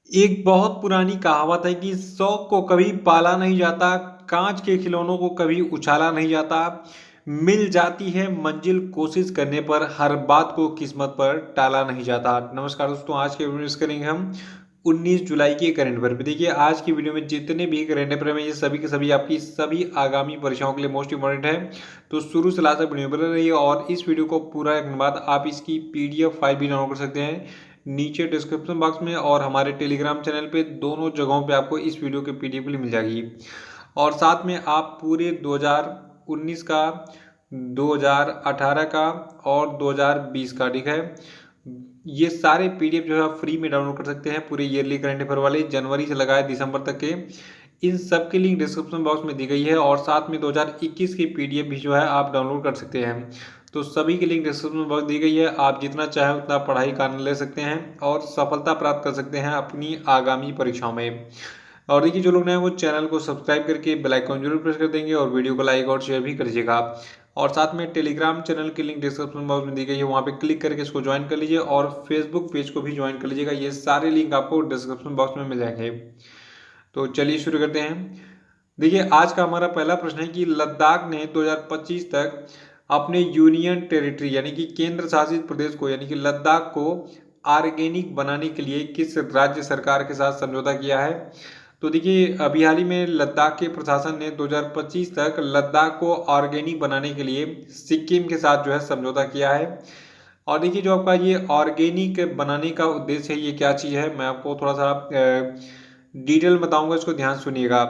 एक बहुत पुरानी कहावत है कि शौक को कभी पाला नहीं जाता, कांच के खिलौनों को कभी उछाला नहीं जाता। मिल जाती है मंजिल कोशिश करने पर, हर बात को किस्मत पर टाला नहीं जाता। नमस्कार दोस्तों, आज के वीडियो में करेंगे हम 19 जुलाई के करंट अफेयर पे। देखिए, आज की वीडियो में जितने भी करंट अफेयर हैं ये सभी के सभी आपकी सभी आगामी परीक्षाओं के लिए मोस्ट इंपॉर्टेंट है। तो शुरू से लास्ट तक वीडियो बने रहिए और इस वीडियो को पूरा देखने के बाद आप इसकी पीडीएफ फाइल भी डाउनलोड कर सकते हैं नीचे डिस्क्रिप्शन बॉक्स में, और हमारे टेलीग्राम चैनल पे दोनों जगहों पे आपको इस वीडियो की पीडीएफ मिल जाएगी। और साथ में आप पूरे 2019 का, 2018 का और 2020 का, ठीक है, ये सारे पीडीएफ जो है आप फ्री में डाउनलोड कर सकते हैं। पूरे ईयरली करंट अफेयर वाले जनवरी से लगाए दिसंबर तक के, इन सब की लिंक डिस्क्रिप्शन बॉक्स में दी गई है। और साथ में 2021 की पीडीएफ भी जो है आप डाउनलोड कर सकते हैं। तो सभी की लिंक डिस्क्रिप्शन बॉक्स दी गई है। आप जितना चाहें उतना पढ़ाई का आनंद ले सकते हैं और सफलता प्राप्त कर सकते हैं अपनी आगामी परीक्षाओं में। और देखिए, जो लोग नए हैं वो चैनल को सब्सक्राइब करके बेल आइकन जरूर प्रेस कर देंगे और वीडियो को लाइक और शेयर भी करिएगा। और साथ में टेलीग्राम चैनल की लिंक डिस्क्रिप्शन बॉक्स में दी गई है, वहाँ पे क्लिक करके इसको ज्वाइन कर लीजिए और फेसबुक पेज को भी ज्वाइन कर लीजिएगा। ये सारे लिंक आपको डिस्क्रिप्शन बॉक्स में मिल जाएंगे। तो चलिए शुरू करते हैं। देखिए, आज का हमारा पहला प्रश्न है कि लद्दाख ने 2025 तक अपने यूनियन टेरिटरी यानी कि केंद्र शासित प्रदेश को, यानी कि लद्दाख को ऑर्गेनिक बनाने के लिए किस राज्य सरकार के साथ समझौता किया है। तो देखिए, अभी हाल ही में लद्दाख के प्रशासन ने 2025 तक लद्दाख को ऑर्गेनिक बनाने के लिए सिक्किम के साथ जो है समझौता किया है। और देखिए, जो आपका ये ऑर्गेनिक बनाने का उद्देश्य है, ये क्या चीज़ है, मैं आपको थोड़ा सा डिटेल बताऊंगा, इसको ध्यान सुनिएगा।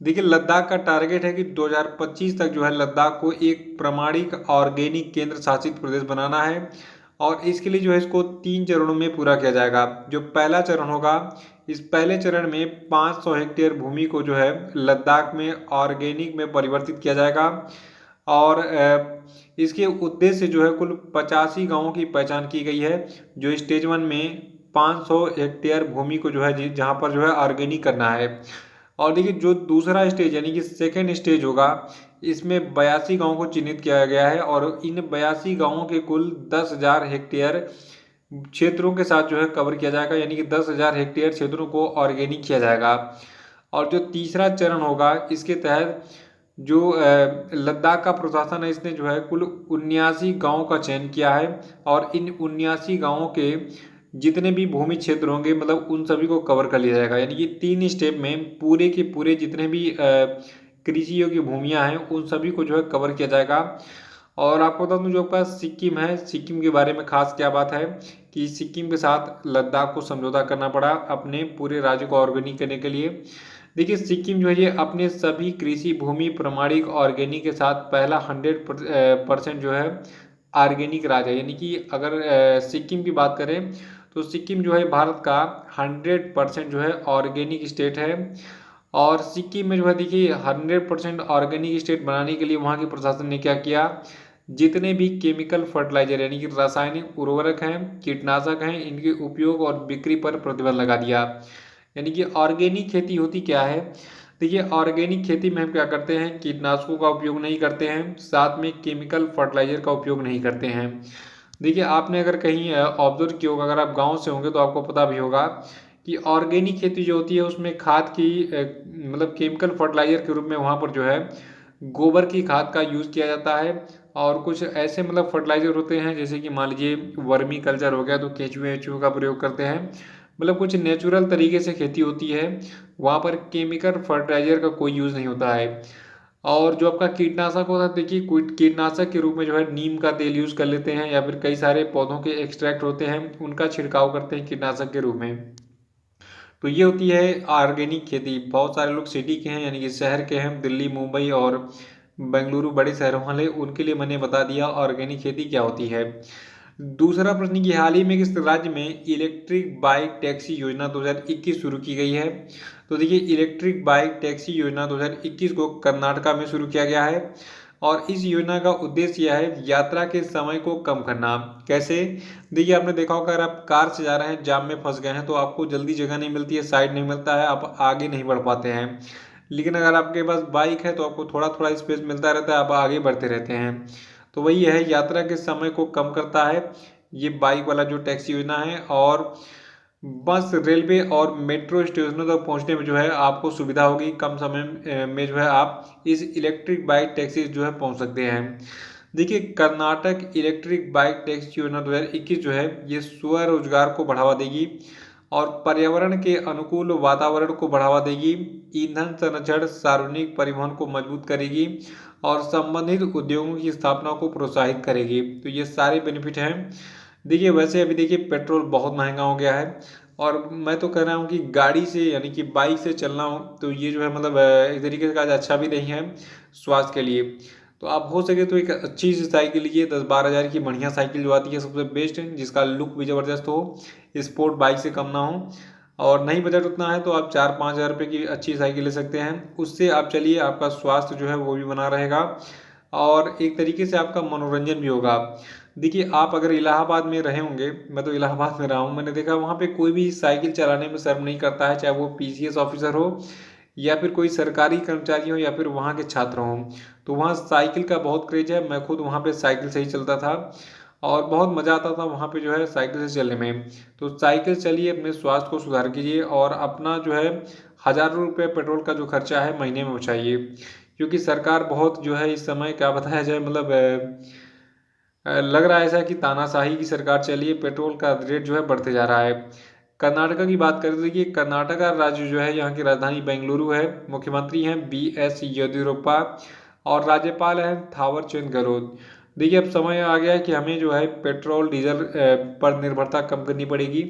देखिए, लद्दाख का टारगेट है कि 2025 तक जो है लद्दाख को एक प्रामाणिक ऑर्गेनिक केंद्र शासित प्रदेश बनाना है। और इसके लिए जो है इसको 3 चरणों में पूरा किया जाएगा। जो पहला चरण होगा, इस पहले चरण में 500 हेक्टेयर भूमि को जो है लद्दाख में ऑर्गेनिक में परिवर्तित किया जाएगा। और इसके उद्देश्य जो है कुल 85 गांवों की पहचान की गई है, जो स्टेज 1 में 500 हेक्टेयर भूमि को जो है जहां पर जो है ऑर्गेनिक करना है। और देखिए, जो दूसरा स्टेज यानी कि सेकेंड स्टेज होगा, इसमें 82 गांवों को चिन्हित किया गया है और इन 82 गांवों के कुल 10,000 हेक्टेयर क्षेत्रों के साथ जो है कवर किया जाएगा, यानी कि 10,000 हेक्टेयर क्षेत्रों को ऑर्गेनिक किया जाएगा। और जो तीसरा चरण होगा, इसके तहत जो लद्दाख का प्रशासन है, इसने जो है कुल 79 गाँवों का चयन किया है। और इन 79 गाँवों के जितने भी भूमि क्षेत्र होंगे, मतलब उन सभी को कवर कर लिया जाएगा। यानी कि 3 स्टेप में पूरे के पूरे जितने भी कृषि योग्य भूमियां हैं उन सभी को जो है कवर किया जाएगा। और आपको बता दूं, जो आपका सिक्किम है, सिक्किम के बारे में खास क्या बात है कि सिक्किम के साथ लद्दाख को समझौता करना पड़ा अपने पूरे राज्य को ऑर्गेनिक करने के लिए। देखिए, सिक्किम जो है ये अपने सभी कृषि भूमि प्रमाणिक ऑर्गेनिक के साथ पहला 100% जो है ऑर्गेनिक राज्य है। यानी कि अगर सिक्किम की बात करें तो सिक्किम जो है भारत का 100% जो है ऑर्गेनिक स्टेट है। और सिक्किम में जो है देखिए, 100% ऑर्गेनिक स्टेट बनाने के लिए वहाँ के प्रशासन ने क्या किया, जितने भी केमिकल फर्टिलाइजर यानी कि रासायनिक उर्वरक हैं, कीटनाशक हैं, इनके उपयोग और बिक्री पर प्रतिबंध लगा दिया। यानी कि ऑर्गेनिक खेती होती क्या है। देखिए, ऑर्गेनिक खेती में हम क्या करते हैं, कीटनाशकों का उपयोग नहीं करते हैं, साथ में केमिकल फर्टिलाइजर का उपयोग नहीं करते हैं। देखिए, आपने अगर कहीं ऑब्जर्व किया होगा, अगर आप गांव से होंगे तो आपको पता भी होगा कि ऑर्गेनिक खेती जो होती है उसमें खाद की मतलब केमिकल फर्टिलाइजर के रूप में वहाँ पर जो है गोबर की खाद का यूज़ किया जाता है। और कुछ ऐसे मतलब फर्टिलाइजर होते हैं, जैसे कि मान लीजिए वर्मी कल्चर हो गया, तो केंचुए वेचुओं का प्रयोग करते हैं। मतलब कुछ नेचुरल तरीके से खेती होती है, वहाँ पर केमिकल फर्टिलाइजर का कोई यूज़ नहीं होता है। और जो आपका कीटनाशक होता है, देखिए कीटनाशक के रूप में जो है नीम का तेल यूज़ कर लेते हैं, या फिर कई सारे पौधों के एक्सट्रैक्ट होते हैं, उनका छिड़काव करते हैं कीटनाशक के रूप में। तो ये होती है ऑर्गेनिक खेती। बहुत सारे लोग सिटी के हैं, यानी कि शहर के हैं, दिल्ली, मुंबई और बेंगलुरु बड़े शहरों वाले, उनके लिए मैंने बता दिया ऑर्गेनिक खेती क्या होती है। दूसरा प्रश्न की, हाल ही में किस राज्य में इलेक्ट्रिक बाइक टैक्सी योजना 2021 शुरू की गई है। तो देखिए, इलेक्ट्रिक बाइक टैक्सी योजना 2021 को कर्नाटका में शुरू किया गया है। और इस योजना का उद्देश्य यह है यात्रा के समय को कम करना। कैसे? देखिए, आपने देखा होगा, अगर आप कार से जा रहे हैं, जाम में फंस गए हैं, तो आपको जल्दी जगह नहीं मिलती है, साइड नहीं मिलता है, आप आगे नहीं बढ़ पाते हैं। लेकिन अगर आपके पास बाइक है तो आपको थोड़ा थोड़ा स्पेस मिलता रहता है, आप आगे बढ़ते रहते हैं। तो वही है, यात्रा के समय को कम करता है ये बाइक वाला जो टैक्सी योजना है। और बस, रेलवे और मेट्रो स्टेशनों तक पहुंचने में जो है आपको सुविधा होगी। कम समय में जो है आप इस इलेक्ट्रिक बाइक टैक्सी जो है पहुंच सकते हैं। देखिए, कर्नाटक इलेक्ट्रिक बाइक टैक्सी योजना 2021 जो है ये स्वरोजगार को बढ़ावा देगी और पर्यावरण के अनुकूल वातावरण को बढ़ावा देगी, ईंधन संरक्षण, सार्वजनिक परिवहन को मजबूत करेगी और संबंधित उद्योगों की स्थापना को प्रोत्साहित करेगी। तो ये सारे बेनिफिट हैं। देखिए, वैसे अभी देखिए पेट्रोल बहुत महंगा हो गया है और मैं तो कह रहा हूँ कि गाड़ी से यानी कि बाइक से चलना हो तो ये जो है मतलब एक तरीके से कहा अच्छा भी नहीं है स्वास्थ्य के लिए। तो आप हो सके तो एक अच्छी सी साइकिल लीजिए, 10-12 हज़ार की बढ़िया साइकिल जो आती है सबसे बेस्ट है, जिसका लुक भी ज़बरदस्त हो, स्पोर्ट बाइक से कम ना हो। और नहीं बजट उतना है तो आप 4-5 हज़ार रुपये की अच्छी साइकिल ले सकते हैं, उससे आप चलिए, आपका स्वास्थ्य जो है वो भी बना रहेगा और एक तरीके से आपका मनोरंजन भी होगा। देखिए, आप अगर इलाहाबाद में रहे होंगे, मैं तो इलाहाबाद में रहा हूँ, मैंने देखा वहाँ पे कोई भी साइकिल चलाने में शर्म नहीं करता है, चाहे वो पीसीएस ऑफिसर हो या फिर कोई सरकारी कर्मचारी हो या फिर वहाँ के छात्र हों। तो वहाँ साइकिल का बहुत क्रेज है, मैं खुद वहाँ पे साइकिल से ही चलता था और बहुत मज़ा आता था वहाँ पे जो है साइकिल से चलने में। तो साइकिल चलिए, अपने स्वास्थ्य को सुधार कीजिए और अपना जो है हज़ारों रुपये पेट्रोल का जो खर्चा है महीने में बचाइए, क्योंकि सरकार बहुत जो है इस समय क्या बताया जाए मतलब लग रहा है ऐसा कि तानाशाही की सरकार चली है, पेट्रोल का रेट जो है बढ़ते जा रहा है। कर्नाटका की बात करें तो देखिए, कर्नाटका राज्य जो है यहाँ की राजधानी बेंगलुरु है, मुख्यमंत्री हैं BS येदियुरप्पा और राज्यपाल हैं थावर चंद गहलोत। देखिए, अब समय आ गया है कि हमें जो है पेट्रोल डीजल पर निर्भरता कम करनी पड़ेगी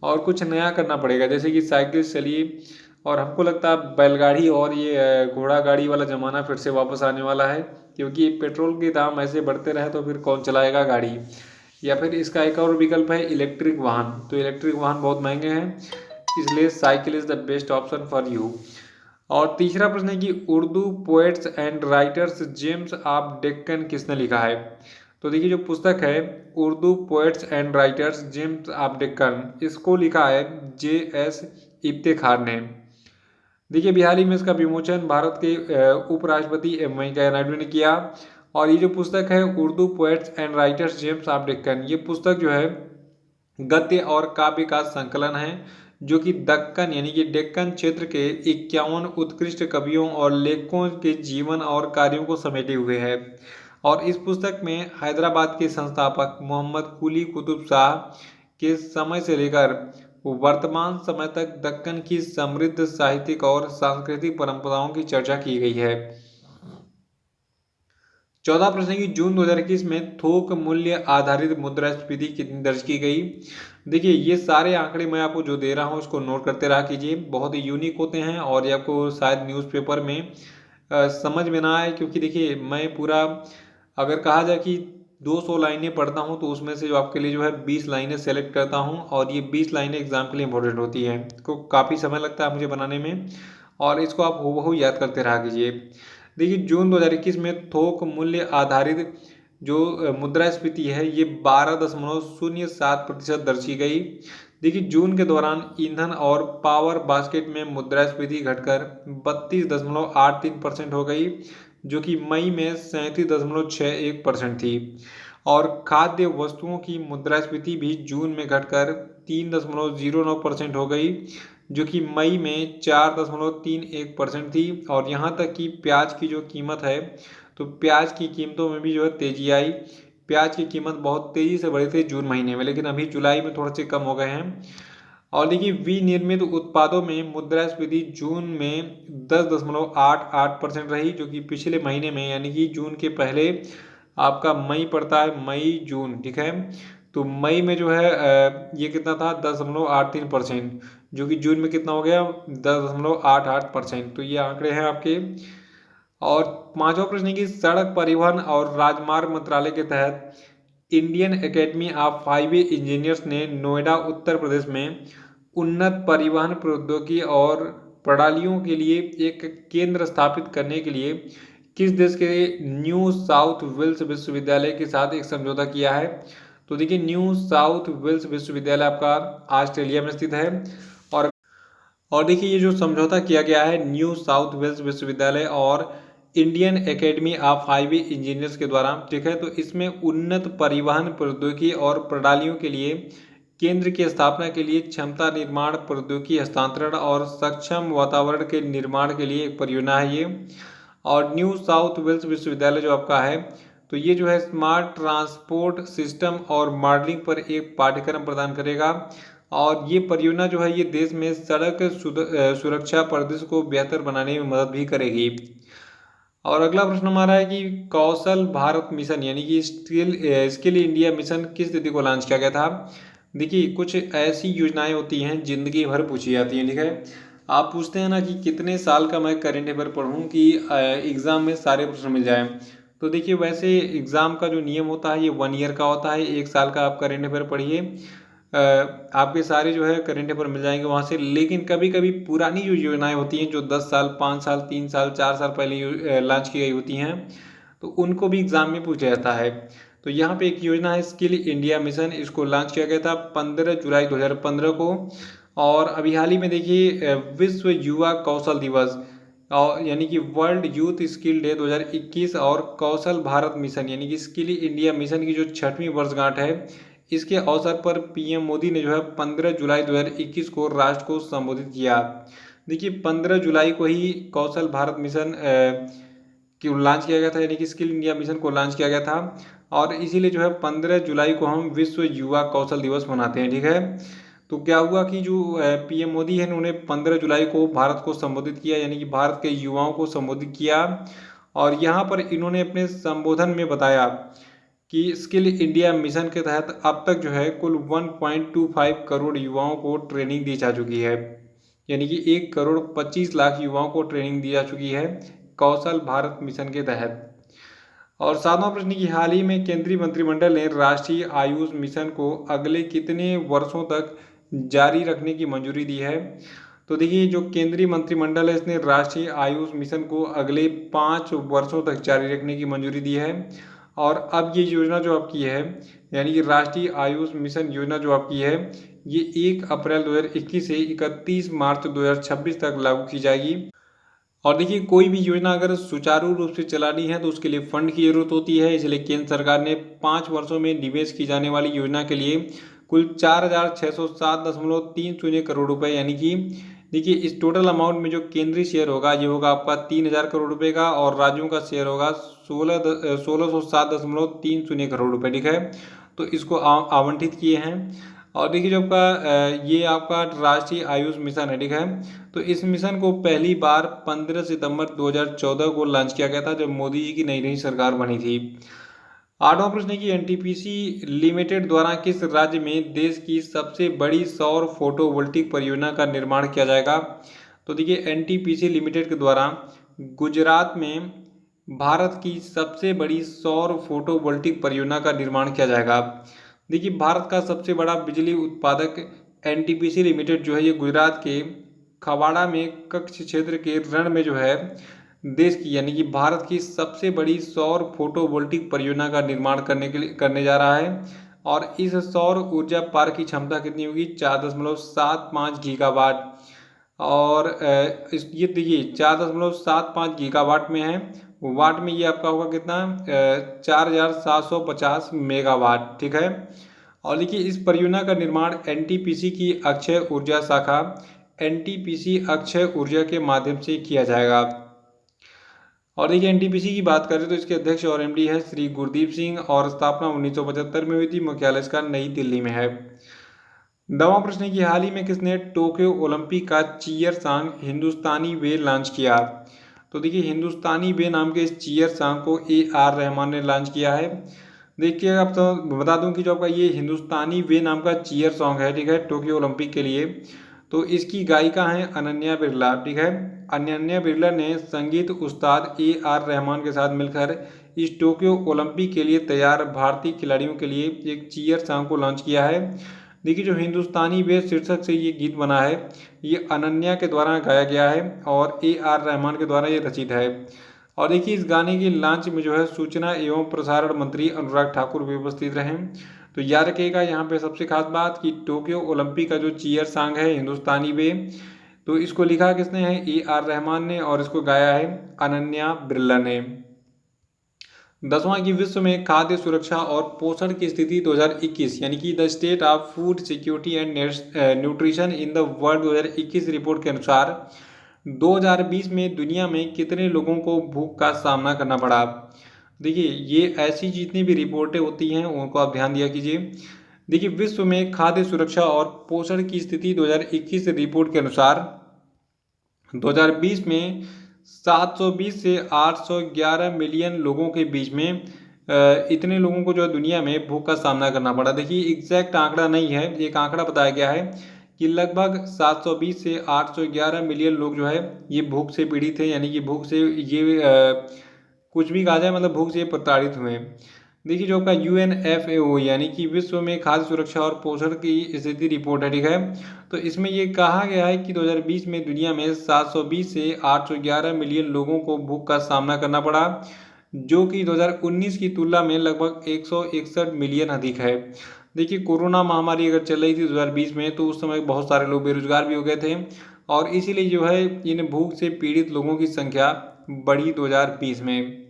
और कुछ नया करना पड़ेगा, जैसे कि साइकिल चलिए। और हमको लगता है बैलगाड़ी और ये घोड़ा गाड़ी वाला ज़माना फिर से वापस आने वाला है, क्योंकि पेट्रोल के दाम ऐसे बढ़ते रहे तो फिर कौन चलाएगा गाड़ी। या फिर इसका एक और विकल्प है इलेक्ट्रिक वाहन, तो इलेक्ट्रिक वाहन बहुत महंगे हैं, इसलिए cycle is the best option for you. और तीसरा प्रश्न है कि Urdu poets and writers James of Deccan किसने लिखा है। तो देखिए, जो पुस्तक है Urdu poets and writers James of Deccan, इसको लिखा है JS इफ्तेखार ने। देखिए, बिहार ही में इसका विमोचन भारत के उपराष्ट्रपति वेंकैया नायडू ने किया। और ये जो पुस्तक है Urdu poets and writers James of Deccan, ये पुस्तक जो है गद्य और काव्य का संकलन है, जो कि दक्कन यानी कि डेक्कन क्षेत्र के 51 उत्कृष्ट कवियों और लेखकों के जीवन और कार्यों को समेटे हुए है। और इस पुस्तक में हैदराबाद के संस्थापक मोहम्मद कुली कुतुब शाह के समय से लेकर वर्तमान समय तक दक्कन की समृद्ध साहित्यिक और सांस्कृतिक परंपराओं की चर्चा की गई है। 14 प्रश्न की जून 2021 में थोक मूल्य आधारित मुद्रास्फीति कितनी दर्ज की गई। देखिए, ये सारे आंकड़े मैं आपको जो दे रहा हूँ उसको नोट करते रहा कीजिए, बहुत ही यूनिक होते हैं और ये आपको शायद न्यूज़पेपर में समझ में ना आए, क्योंकि देखिए मैं पूरा अगर कहा जाए कि 200 लाइनें पढ़ता हूँ तो उसमें से जो आपके लिए जो है 20 लाइनें सेलेक्ट करता हूँ और ये 20 लाइनें एग्जाम के लिए इंपॉर्टेंट होती हैं, तो काफ़ी समय लगता है मुझे बनाने में और इसको आप हूबहू याद करते रहा कीजिए। देखिए, जून 2021 में थोक मूल्य आधारित जो मुद्रास्फीति है ये 12.07% दर्ज की गई। देखिए, जून के दौरान ईंधन और पावर बास्केट में मुद्रास्फीति घटकर 32.83% हो गई, जो कि मई में 37.61% थी। और खाद्य वस्तुओं की मुद्रास्फीति भी जून में घटकर 3.09% हो गई, जो कि मई में 4.31% थी। और यहाँ तक कि प्याज की जो कीमत है, तो प्याज की कीमतों में भी जो है तेजी आई। प्याज की कीमत बहुत तेज़ी से बढ़े थे जून महीने में, लेकिन अभी जुलाई में थोड़े से कम हो गए हैं। और देखिए, विनिर्मित उत्पादों में मुद्रास्फीति जून में 10.88% रही, जो कि पिछले महीने में यानी कि जून के पहले आपका मई पड़ता है, मई जून, ठीक है। तो मई में जो है ये कितना था 10.83%, जो कि जून में कितना हो गया 10.88%। तो ये आंकड़े हैं आपके। और पांचवा प्रश्न है कि सड़क परिवहन और राजमार्ग मंत्रालय के तहत Indian academy of highway engineers ने नोएडा उत्तर प्रदेश में उन्नत परिवहन प्रौद्योगिकी और प्रणालियों के लिए एक केंद्र स्थापित करने के लिए किस देश के न्यू साउथ वेल्स विश्वविद्यालय के साथ एक समझौता किया है। तो देखिए, न्यू साउथ वेल्स विश्वविद्यालय आपका ऑस्ट्रेलिया में स्थित है। और और देखिए, ये जो समझौता किया गया है न्यू साउथ वेल्स विश्वविद्यालय और Indian academy of highway engineers के द्वारा, ठीक है, तो इसमें उन्नत परिवहन प्रौद्योगिकी और प्रणालियों के लिए केंद्र की स्थापना के लिए क्षमता निर्माण, प्रौद्योगिकी हस्तांतरण और सक्षम वातावरण के निर्माण के लिए एक परियोजना है ये। और न्यू साउथ वेल्स विश्वविद्यालय जो आपका है, तो ये जो है स्मार्ट ट्रांसपोर्ट सिस्टम और मॉडलिंग पर एक पाठ्यक्रम प्रदान करेगा। और ये परियोजना जो है ये देश में सड़क सुरक्षा परिदृश्य को बेहतर बनाने में मदद भी करेगी। और अगला प्रश्न हमारा है कि कौशल भारत मिशन यानी कि स्किल इंडिया मिशन किस तिथि को लॉन्च किया गया था। देखिए कुछ ऐसी योजनाएं होती हैं जिंदगी भर पूछी जाती हैं, ठीक है। आप पूछते हैं ना कि कितने साल का मैं करेंट अफेयर पढ़ूं कि एग्जाम में सारे प्रश्न मिल जाएं। तो देखिए वैसे एग्जाम का जो नियम होता है ये 1 ईयर का होता है, 1 साल का आप करेंट अफेयर पढ़िए, आपके सारे जो है करेंट अफेयर मिल जाएंगे वहाँ से। लेकिन कभी कभी पुरानी जो योजनाएं होती हैं जो 10 साल, 5 साल, 3 साल, 4 साल पहले लॉन्च की गई होती हैं, तो उनको भी एग्जाम में पूछा जाता है। तो यहाँ पे एक योजना है स्किल इंडिया मिशन, इसको लॉन्च किया गया था 15 जुलाई 2015 को। और अभी हाल ही में देखिए विश्व युवा कौशल दिवस और यानी कि वर्ल्ड यूथ स्किल डे 2021 और कौशल भारत मिशन यानी कि स्किल इंडिया मिशन की जो 6वीं वर्षगांठ है, इसके अवसर पर पीएम मोदी ने जो है 15 जुलाई 2021 को राष्ट्र को संबोधित किया। देखिए 15 जुलाई को ही कौशल भारत मिशन को लॉन्च किया गया था यानी कि स्किल इंडिया मिशन को लॉन्च किया गया था। और इसीलिए जो है 15 जुलाई को हम विश्व युवा कौशल दिवस मनाते हैं, ठीक है। तो क्या हुआ कि जो पीएम मोदी है उन्होंने 15 जुलाई को भारत को संबोधित किया यानी कि भारत के युवाओं को संबोधित किया। और यहाँ पर इन्होंने अपने संबोधन में बताया कि स्किल इंडिया मिशन के तहत अब तक जो है कुल 1.25 करोड़ युवाओं को ट्रेनिंग दी जा चुकी है, यानी कि 1 करोड़ 25 लाख युवाओं को ट्रेनिंग दी जा चुकी है कौशल भारत मिशन के तहत। और 7वां प्रश्न की हाल ही में केंद्रीय मंत्रिमंडल ने राष्ट्रीय आयुष मिशन को अगले कितने वर्षों तक जारी रखने की मंजूरी दी है। तो देखिए जो केंद्रीय मंत्रिमंडल है इसने राष्ट्रीय आयुष मिशन को अगले 5 वर्षों तक जारी रखने की मंजूरी दी है। और अब ये योजना जो आपकी है यानी कि राष्ट्रीय आयुष मिशन योजना जो आपकी है ये 1 अप्रैल 2021 से 31 मार्च 2026 तक लागू की जाएगी। और देखिए कोई भी योजना अगर सुचारू रूप से चलानी है तो उसके लिए फंड की जरूरत होती है, इसलिए केंद्र सरकार ने 5 वर्षों में निवेश की जाने वाली योजना के लिए कुल 4,607.30 करोड़ रुपए यानी कि देखिए इस टोटल अमाउंट में जो केंद्रीय शेयर होगा ये होगा आपका 3,000 करोड़ रुपए का और राज्यों का शेयर होगा 1607.30 करोड़ रुपए, ठीक है। तो इसको आवंटित किए हैं। और देखिए जो आपका ये आपका राष्ट्रीय आयुष मिशन है, ठीक है। तो इस मिशन को पहली बार 15 सितंबर 2014 को लॉन्च किया गया था जब मोदी जी की नई नई सरकार बनी थी। 8वां प्रश्न है कि एनटीपीसी लिमिटेड द्वारा किस राज्य में देश की सबसे बड़ी सौर फोटोवोल्टिक परियोजना का निर्माण किया जाएगा। तो देखिए एनटीपीसी लिमिटेड के द्वारा गुजरात में भारत की सबसे बड़ी सौर फोटोवोल्टिक परियोजना का निर्माण किया जाएगा। देखिए भारत का सबसे बड़ा बिजली उत्पादक एनटीपीसी लिमिटेड जो है ये गुजरात के खवाड़ा में कच्छ क्षेत्र के रण में जो है देश की यानी कि भारत की सबसे बड़ी सौर फोटोवोल्टिक परियोजना का निर्माण करने जा रहा है। और इस सौर ऊर्जा पार्क की क्षमता कितनी होगी 4.75 गीगावाट। और ये देखिए 4.75 गीगावाट में है, वाट में ये आपका होगा कितना 4,750 मेगावाट, ठीक है। और देखिए इस परियोजना का निर्माण एनटीपीसी की अक्षय ऊर्जा शाखा एनटीपीसी अक्षय ऊर्जा के माध्यम से किया जाएगा। और देखिए एनटीपीसी की बात करें तो इसके अध्यक्ष और एमडी है श्री गुरदीप सिंह और स्थापना 1975 में हुई थी, मुख्यालय इसका नई दिल्ली में है। 9वां प्रश्न है कि हाल ही में किसने टोक्यो ओलंपिक का चीयर सॉन्ग हिंदुस्तानी वे लॉन्च किया। तो देखिए हिंदुस्तानी वे नाम के इस चीयर सॉन्ग को AR रहमान ने लॉन्च किया है। देखिए आप तो बता दूं कि जो आपका ये हिंदुस्तानी वे नाम का चीयर सॉन्ग है, ठीक है, टोक्यो ओलंपिक के लिए। तो इसकी गायिका हैं अनन्या बिरला, ठीक है। अनन्या बिरला ने संगीत उस्ताद AR रहमान के साथ मिलकर इस टोक्यो ओलंपिक के लिए तैयार भारतीय खिलाड़ियों के लिए एक चीयर सॉन्ग को लॉन्च किया है। देखिए जो हिंदुस्तानी वे शीर्षक से ये गीत बना है ये अनन्या के द्वारा गाया गया है और AR रहमान के द्वारा ये रचित है। और देखिए इस गाने की लॉन्च में जो है सूचना एवं प्रसारण मंत्री अनुराग ठाकुर भी उपस्थित रहे। तो याद रखिएगा यहाँ पे सबसे खास बात कि टोक्यो ओलंपिक का जो चीयर सॉन्ग है हिंदुस्तानी वे, तो इसको लिखा किसने है AR रहमान ने और इसको गाया है अनन्या बिरला ने। 10वां की विश्व में खाद्य सुरक्षा और पोषण की स्थिति 2021 यानी कि the state of food security and nutrition in the world 2021 report के अनुसार 2020 में दुनिया में कितने लोगों को भूख का सामना करना पड़ा। देखिए, ये ऐसी जितनी भी रिपोर्टें होती हैं उनको आप ध्यान दिया कीजिए। देखिए, विश्व में खाद्य सुरक्षा और पोषण की स्थिति 2021 रिपोर्ट के अनुसार 2020 में 720 से 811 मिलियन लोगों के बीच में इतने लोगों को जो है दुनिया में भूख का सामना करना पड़ा। देखिए, एग्जैक्ट आंकड़ा नहीं है, एक आंकड़ा बताया गया है कि लगभग 720 से 811 मिलियन लोग जो है ये भूख से पीड़ित हैं, यानी कि भूख से ये कुछ भी कहा जाए मतलब भूख से प्रताड़ित हुए हैं। देखिए, जो आपका UNFAO यानी कि विश्व में खाद्य सुरक्षा और पोषण की स्थिति रिपोर्ट है, ठीक है। तो इसमें ये कहा गया है कि 2020 में दुनिया में 720 से 811 मिलियन लोगों को भूख का सामना करना पड़ा, जो कि 2019 की तुलना में लगभग 161 मिलियन अधिक है। देखिए, कोरोना महामारी अगर चल रही थी 2020 में, तो उस समय बहुत सारे लोग बेरोजगार भी हो गए थे और इसीलिए जो है इन भूख से पीड़ित लोगों की संख्या बढ़ी 2020 में।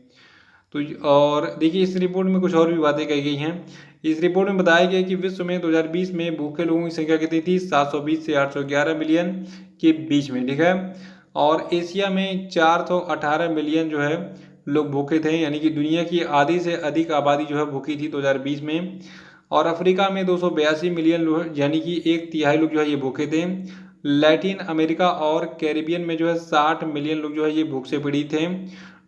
तो और देखिए, इस रिपोर्ट में कुछ और भी बातें कही गई हैं। इस रिपोर्ट में बताया गया कि विश्व में 2020 में भूखे लोगों की संख्या कितनी थी, 720 से 811 मिलियन के बीच में, ठीक है। और एशिया में 418 मिलियन जो है लोग भूखे थे, यानी कि दुनिया की आधी से अधिक आबादी जो है भूखी थी 2020 में। और अफ्रीका में 282 मिलियन लोग, यानी कि एक तिहाई लोग जो है ये भूखे थे। लैटिन अमेरिका और कैरिबियन में जो है 60 मिलियन लोग जो है ये भूख से पीड़ित थे।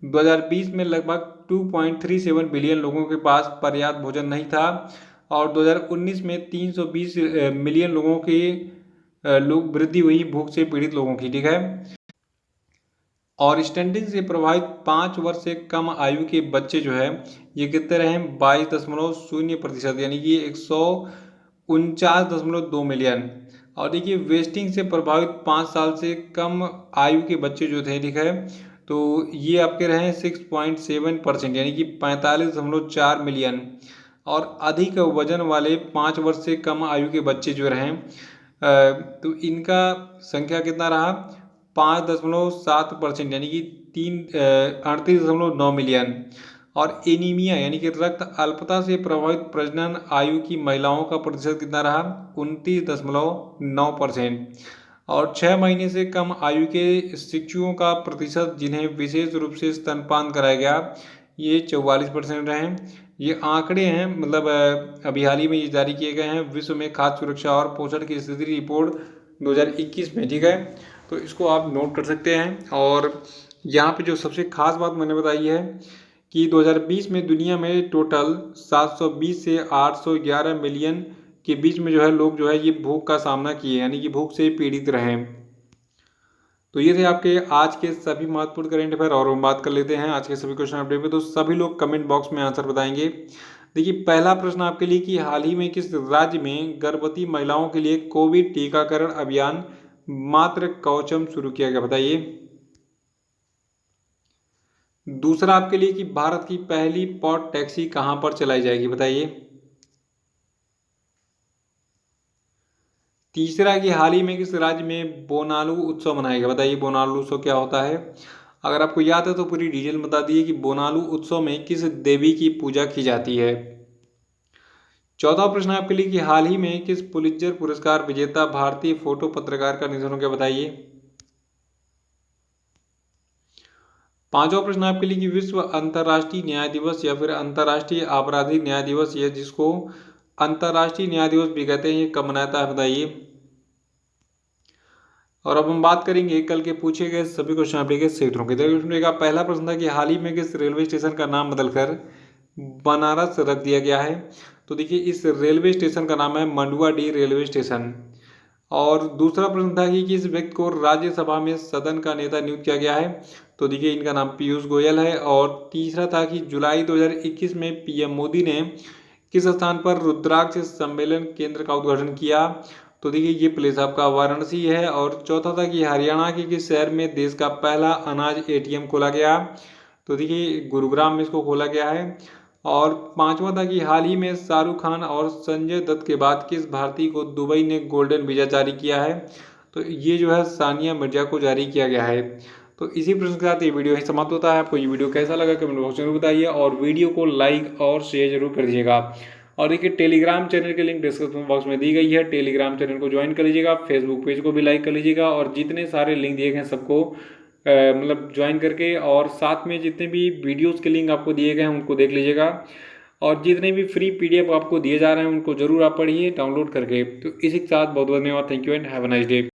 2020 में लगभग 2.37 बिलियन लोगों के पास पर्याप्त भोजन नहीं था और 2019 में 320 मिलियन लोगों के लोग वृद्धि हुई भूख से पीड़ित लोगों की, ठीक है। और स्टंटिंग से प्रभावित 5 वर्ष से कम आयु के बच्चे जो है ये कितने रहे, 22.0%, यानी कि 149.2 मिलियन। और देखिए, वेस्टिंग से प्रभावित 5 साल से कम आयु के बच्चे जो थे, ठीक है, तो ये आपके रहे 6.7%, यानी कि 45.4 मिलियन। और अधिक वजन वाले 5 वर्ष से कम आयु के बच्चे जो रहे तो इनका संख्या कितना रहा, 5.7%, यानी कि 38.9 मिलियन। और एनीमिया यानी कि रक्त अल्पता से प्रभावित प्रजनन आयु की महिलाओं का प्रतिशत कितना रहा, 29.9%। और 6 महीने से कम आयु के शिशुओं का प्रतिशत जिन्हें विशेष रूप से स्तनपान कराया गया, ये 44% रहे। ये आंकड़े हैं, मतलब अभी हाल ही में ये जारी किए गए हैं विश्व में खाद्य सुरक्षा और पोषण की स्थिति रिपोर्ट 2021 में, ठीक है। तो इसको आप नोट कर सकते हैं। और यहाँ पे जो सबसे खास बात मैंने बताई है कि 2020 में दुनिया में टोटल 720 से 811 मिलियन के बीच में जो है लोग जो है ये भूख का सामना किए, यानी कि भूख से पीड़ित रहे। तो ये थे आपके आज के सभी महत्वपूर्ण करेंट अफेयर। और हम बात कर लेते हैं आज के सभी क्वेश्चन अपडेट पे। तो सभी लोग कमेंट बॉक्स में आंसर बताएंगे। देखिए, पहला प्रश्न आपके लिए कि हाल ही में किस राज्य में गर्भवती महिलाओं के लिए कोविड टीकाकरण अभियान मात्र कवचम शुरू किया गया, बताइए। दूसरा आपके लिए कि भारत की पहली पॉड टैक्सी कहां पर चलाई जाएगी, बताइए। तीसरा कि हाल ही में किस राज्य में बोनालू उत्सव मनाया गया, बताइए बोनालू उत्सव क्या होता है। अगर आपको याद है तो पूरी डिटेल बता दिए कि बोनालू उत्सव में किस देवी की पूजा की जाती है। चौथा प्रश्न आपके लिए कि हाल ही में किस पुलित्जर पुरस्कार विजेता भारतीय फोटो पत्रकार का निधन हो गया, बताइए। पांचवा प्रश्न आपके लिए कि विश्व अंतर्राष्ट्रीय न्याय दिवस या फिर अंतर्राष्ट्रीय आपराधिक न्याय दिवस, या जिसको अंतर्राष्ट्रीय न्याय दिवस भी कहते हैं, ये कब मनाता है, बताइए। और अब हम बात करेंगे कल के पूछे गए सभी क्वेश्चन आपके के क्षेत्रों की। तो पहला प्रश्न था कि हाल ही में किस रेलवे स्टेशन का नाम बदलकर बनारस रख दिया गया है। तो देखिए, इस रेलवे स्टेशन का नाम है मंडुआडीह रेलवे स्टेशन। और दूसरा प्रश्न था कि किस व्यक्ति को राज्यसभा में सदन का नेता नियुक्त किया गया है। तो देखिए, इनका नाम पीयूष गोयल है। और तीसरा था कि जुलाई 2021 में पीएम मोदी ने किस स्थान पर रुद्राक्ष सम्मेलन केंद्र का उद्घाटन किया। तो देखिए, ये प्लेस आपका वाराणसी है। और चौथा था कि हरियाणा के किस शहर में देश का पहला अनाज एटीएम खोला गया। तो देखिए, गुरुग्राम में इसको खोला गया है। और पांचवा था कि हाल ही में शाहरुख खान और संजय दत्त के बाद किस भारतीय को दुबई ने गोल्डन वीजा जारी किया है। तो ये जो है सानिया मिर्जा को जारी किया गया है। तो इसी प्रश्न के साथ ये वीडियो ही समाप्त होता है। आपको ये वीडियो कैसा लगा कमेंट बॉक्स में जरूर बताइए और वीडियो को लाइक और शेयर जरूर कर दीजिएगा। और देखिए टेलीग्राम चैनल की लिंक डिस्क्रिप्शन बॉक्स में दी गई है, टेलीग्राम चैनल को ज्वाइन कर लीजिएगा, फेसबुक पेज को भी लाइक कर लीजिएगा और जितने सारे लिंक दिए गए हैं सबको मतलब ज्वाइन करके और साथ में जितने भी वीडियोस के लिंक आपको दिए गए हैं उनको देख लीजिएगा और जितने भी फ्री पीडीएफ आपको दिए जा रहे हैं उनको जरूर आप पढ़िए डाउनलोड करके। तो इसी के साथ बहुत बहुत धन्यवाद। Thank you and have a nice day.